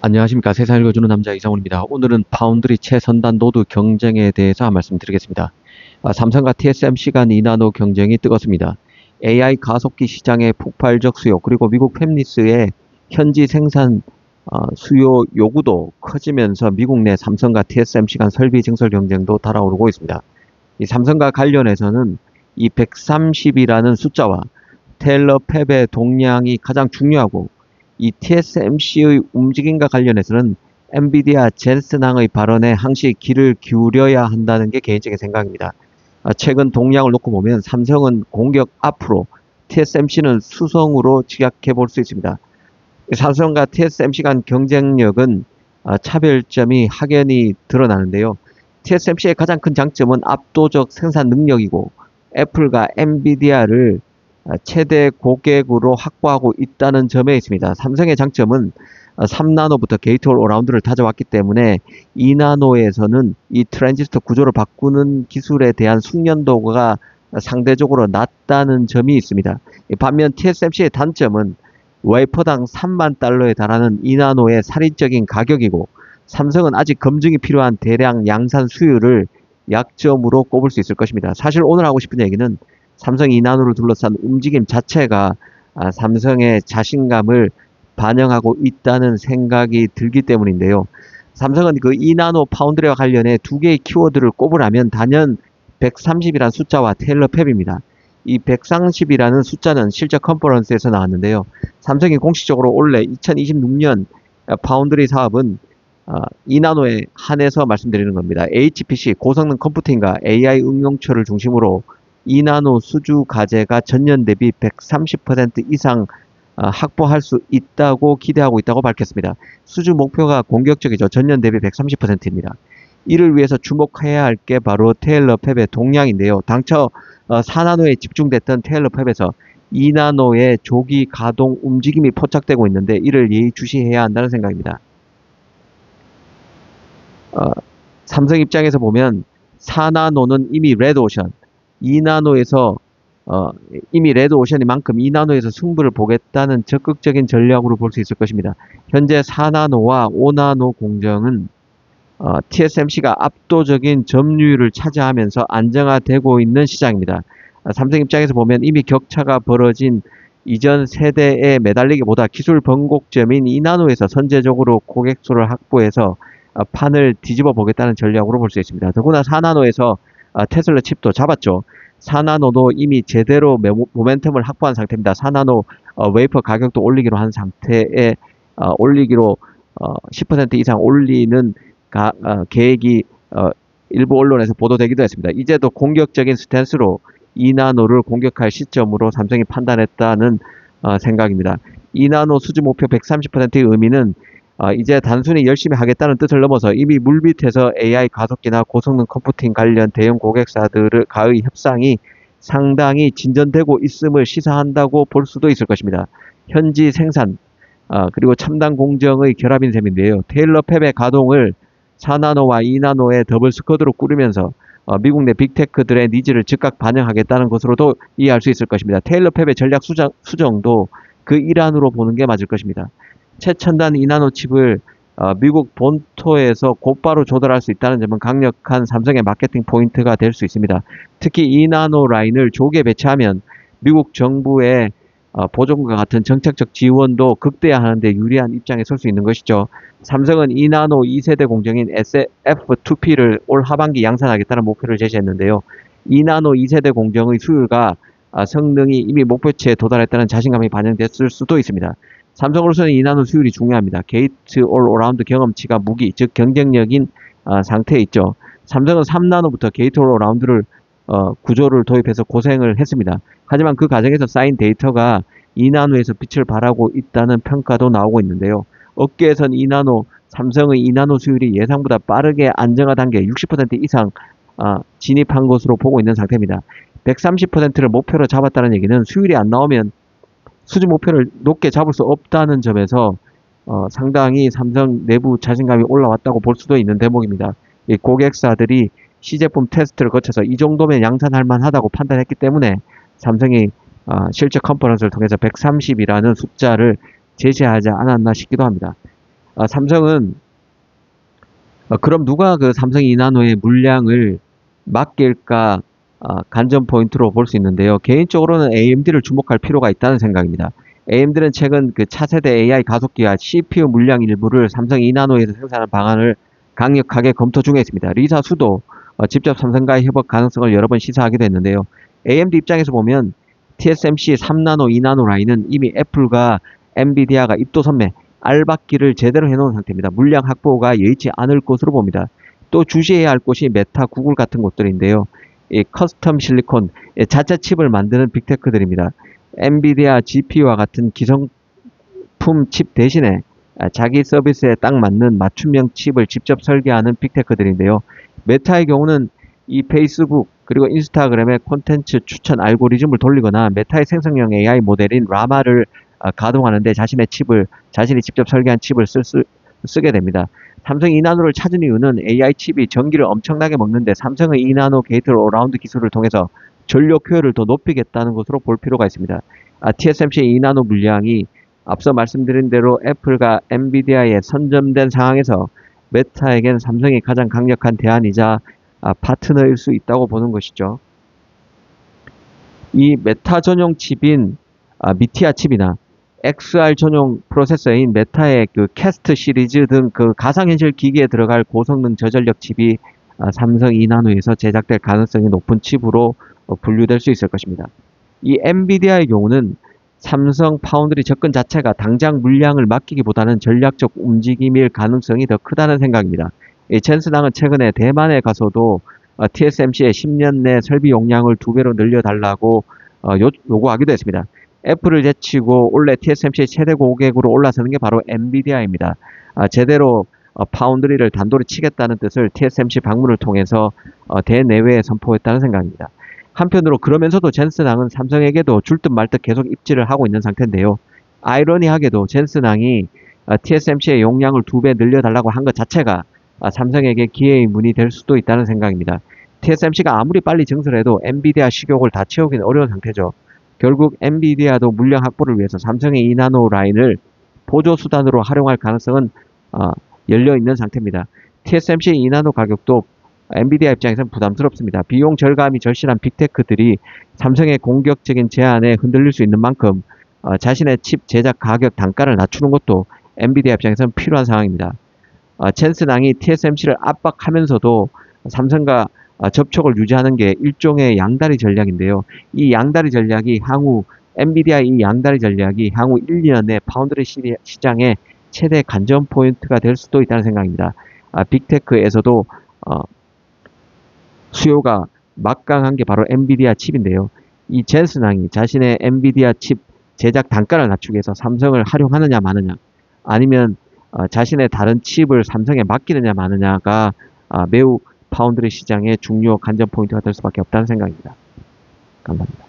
안녕하십니까. 세상을 읽어주는 남자 이상훈입니다. 오늘은 파운드리 최선단 노드 경쟁에 대해서 한 말씀 드리겠습니다. 삼성과 TSMC 간 이나노 경쟁이 뜨겁습니다. AI 가속기 시장의 폭발적 수요, 그리고 미국 팹리스의 현지 생산 수요 요구도 커지면서 미국 내 삼성과 TSMC 간 설비 증설 경쟁도 달아오르고 있습니다. 이 삼성과 관련해서는 이 130이라는 숫자와 테일러 팹의 동량이 가장 중요하고, 이 TSMC의 움직임과 관련해서는 엔비디아 젠슨항의 발언에 항시 귀를 기울여야 한다는 게 개인적인 생각입니다. 최근 동향을 놓고 보면 삼성은 공격 앞으로, TSMC는 수성으로 직약해 볼 수 있습니다. 삼성과 TSMC 간 경쟁력은 차별점이 확연히 드러나는데요. TSMC의 가장 큰 장점은 압도적 생산 능력이고, 애플과 엔비디아를 최대 고객으로 확보하고 있다는 점에 있습니다. 삼성의 장점은 3나노부터 게이트-올-어라운드를 다져왔기 때문에 2나노에서는 이 트랜지스터 구조를 바꾸는 기술에 대한 숙련도가 상대적으로 낮다는 점이 있습니다. 반면 TSMC의 단점은 웨이퍼당 3만 달러에 달하는 2나노의 살인적인 가격이고, 삼성은 아직 검증이 필요한 대량 양산 수율을 약점으로 꼽을 수 있을 것입니다. 사실 오늘 하고 싶은 얘기는 삼성 2나노를 둘러싼 움직임 자체가 삼성의 자신감을 반영하고 있다는 생각이 들기 때문인데요. 삼성은 그 2나노 파운드리와 관련해 두 개의 키워드를 꼽으라면 단연 130이라는 숫자와 테일러 팹입니다. 이 130이라는 숫자는 실적 컨퍼런스에서 나왔는데요. 삼성이 공식적으로 올해 2026년 파운드리 사업은 2나노에 한해서 말씀드리는 겁니다. HPC, 고성능 컴퓨팅과 AI 응용처를 중심으로 2나노 수주 과제가 전년 대비 130% 이상 확보할 수 있다고 기대하고 있다고 밝혔습니다. 수주 목표가 공격적이죠. 전년 대비 130%입니다. 이를 위해서 주목해야 할 게 바로 테일러 팹의 동량인데요. 당초 4나노에 집중됐던 테일러 팹에서 2나노의 조기 가동 움직임이 포착되고 있는데, 이를 예의주시해야 한다는 생각입니다. 삼성 입장에서 보면 4나노는 이미 레드오션, 2나노에서 이미 레드오션인 만큼 2나노에서 승부를 보겠다는 적극적인 전략으로 볼 수 있을 것입니다. 현재 4나노와 5나노 공정은 TSMC가 압도적인 점유율을 차지하면서 안정화되고 있는 시장입니다. 삼성 입장에서 보면 이미 격차가 벌어진 이전 세대에 매달리기보다 기술 번곡점인 2나노에서 선제적으로 고객수를 확보해서 판을 뒤집어 보겠다는 전략으로 볼 수 있습니다. 더구나 4나노에서 테슬라 칩도 잡았죠. 4나노도 이미 제대로 모멘텀을 확보한 상태입니다. 4나노 웨이퍼 가격도 올리기로 한 상태에 올리기로 10% 이상 올리는 계획이 일부 언론에서 보도되기도 했습니다. 이제도 공격적인 스탠스로 2나노를 공격할 시점으로 삼성이 판단했다는 생각입니다. 2나노 수주 목표 130%의 의미는 이제 단순히 열심히 하겠다는 뜻을 넘어서 이미 물밑에서 AI 가속기나 고성능 컴퓨팅 관련 대형 고객사들과의 협상이 상당히 진전되고 있음을 시사한다고 볼 수도 있을 것입니다. 현지 생산, 그리고 첨단 공정의 결합인 셈인데요. 테일러 팹의 가동을 4나노와 2나노의 더블 스쿼드로 꾸리면서 미국 내 빅테크들의 니즈를 즉각 반영하겠다는 것으로도 이해할 수 있을 것입니다. 테일러 팹의 전략 수정도 그 일환으로 보는 게 맞을 것입니다. 최첨단 2나노 칩을 미국 본토에서 곧바로 조달할 수 있다는 점은 강력한 삼성의 마케팅 포인트가 될 수 있습니다. 특히 2나노 라인을 조기에 배치하면 미국 정부의 보조금과 같은 정책적 지원도 극대화하는 데 유리한 입장에 설 수 있는 것이죠. 삼성은 2나노 2세대 공정인 SF2P를 올 하반기 양산하겠다는 목표를 제시했는데요. 2나노 2세대 공정의 수율과 성능이 이미 목표치에 도달했다는 자신감이 반영됐을 수도 있습니다. 삼성으로서는 2나노 수율이 중요합니다. 게이트-올-어라운드 경험치가 무기, 즉 경쟁력인 상태에 있죠. 삼성은 3나노부터 게이트-올-어라운드를 구조를 도입해서 고생을 했습니다. 하지만 그 과정에서 쌓인 데이터가 2나노에서 빛을 발하고 있다는 평가도 나오고 있는데요. 업계에선 2나노, 삼성의 2나노 수율이 예상보다 빠르게 안정화 단계 60% 이상 진입한 것으로 보고 있는 상태입니다. 130%를 목표로 잡았다는 얘기는 수율이 안 나오면 수주 목표를 높게 잡을 수 없다는 점에서 상당히 삼성 내부 자신감이 올라왔다고 볼 수도 있는 대목입니다. 이 고객사들이 시제품 테스트를 거쳐서 이 정도면 양산할 만하다고 판단했기 때문에 삼성이 실적 컨퍼런스를 통해서 130이라는 숫자를 제시하지 않았나 싶기도 합니다. 삼성은 그럼 누가 그 삼성 2나노의 물량을 맡길까 관전 포인트로 볼 수 있는데요. 개인적으로는 AMD를 주목할 필요가 있다는 생각입니다. AMD는 최근 그 차세대 AI 가속기와 CPU 물량 일부를 삼성 2나노에서 생산하는 방안을 강력하게 검토 중에 있습니다. 리사 수도 직접 삼성과의 협업 가능성을 여러 번 시사하기도 했는데요. AMD 입장에서 보면 TSMC 3나노, 2나노 라인은 이미 애플과 엔비디아가 입도선매, 알박기를 제대로 해놓은 상태입니다. 물량 확보가 여의치 않을 것으로 봅니다. 또 주시해야 할 곳이 메타, 구글 같은 곳들인데요. 이 커스텀 실리콘, 자체 칩을 만드는 빅테크들입니다. 엔비디아 GPU와 같은 기성품 칩 대신에 자기 서비스에 딱 맞는 맞춤형 칩을 직접 설계하는 빅테크들인데요. 메타의 경우는 이 페이스북 그리고 인스타그램의 콘텐츠 추천 알고리즘을 돌리거나 메타의 생성형 AI 모델인 라마를 가동하는데 자신이 직접 설계한 칩을 쓰게 됩니다. 삼성 2나노를 찾은 이유는 AI 칩이 전기를 엄청나게 먹는데 삼성의 2나노 게이트 어라운드 기술을 통해서 전력 효율을 더 높이겠다는 것으로 볼 필요가 있습니다. TSMC 2나노 물량이 앞서 말씀드린 대로 애플과 엔비디아에 선점된 상황에서 메타에겐 삼성이 가장 강력한 대안이자 파트너일 수 있다고 보는 것이죠. 이 메타 전용 칩인 미티아 칩이나 XR 전용 프로세서인 메타의 그 캐스트 시리즈 등 그 가상현실 기기에 들어갈 고성능 저전력 칩이 삼성 2나노에서 제작될 가능성이 높은 칩으로 분류될 수 있을 것입니다. 이 엔비디아의 경우는 삼성 파운드리 접근 자체가 당장 물량을 맡기기보다는 전략적 움직임일 가능성이 더 크다는 생각입니다. 젠슨항은 최근에 대만에 가서도 TSMC의 10년 내 설비 용량을 2배로 늘려달라고 요구하기도 했습니다. 애플을 제치고 올해 TSMC의 최대 고객으로 올라서는 게 바로 엔비디아입니다. 제대로 파운드리를 단도리 치겠다는 뜻을 TSMC 방문을 통해서 대내외에 선포했다는 생각입니다. 한편으로 그러면서도 젠슨항은 삼성에게도 줄 듯 말 듯 계속 입질을 하고 있는 상태인데요. 아이러니하게도 젠슨항이 TSMC의 용량을 2배 늘려달라고 한 것 자체가 삼성에게 기회의 문이 될 수도 있다는 생각입니다. TSMC가 아무리 빨리 증설해도 엔비디아 식욕을 다 채우기는 어려운 상태죠. 결국 엔비디아도 물량 확보를 위해서 삼성의 2나노 라인을 보조수단으로 활용할 가능성은 열려 있는 상태입니다. TSMC 2나노 가격도 엔비디아 입장에서는 부담스럽습니다. 비용 절감이 절실한 빅테크들이 삼성의 공격적인 제안에 흔들릴 수 있는 만큼 자신의 칩 제작 가격 단가를 낮추는 것도 엔비디아 입장에서는 필요한 상황입니다. 젠슨항이 TSMC를 압박하면서도 삼성과 접촉을 유지하는 게 일종의 양다리 전략인데요. 이 양다리 전략이 향후 엔비디아 이 양다리 전략이 향후 1, 2년 내 파운드리 시장의 최대 관전 포인트가 될 수도 있다는 생각입니다. 빅테크에서도 수요가 막강한 게 바로 엔비디아 칩인데요. 이 젠슨항이 자신의 엔비디아 칩 제작 단가를 낮추기 위해서 삼성을 활용하느냐 마느냐 아니면 자신의 다른 칩을 삼성에 맡기느냐 마느냐가 매우 파운드리 시장의 중요 관전 포인트가 될 수밖에 없다는 생각입니다. 감사합니다.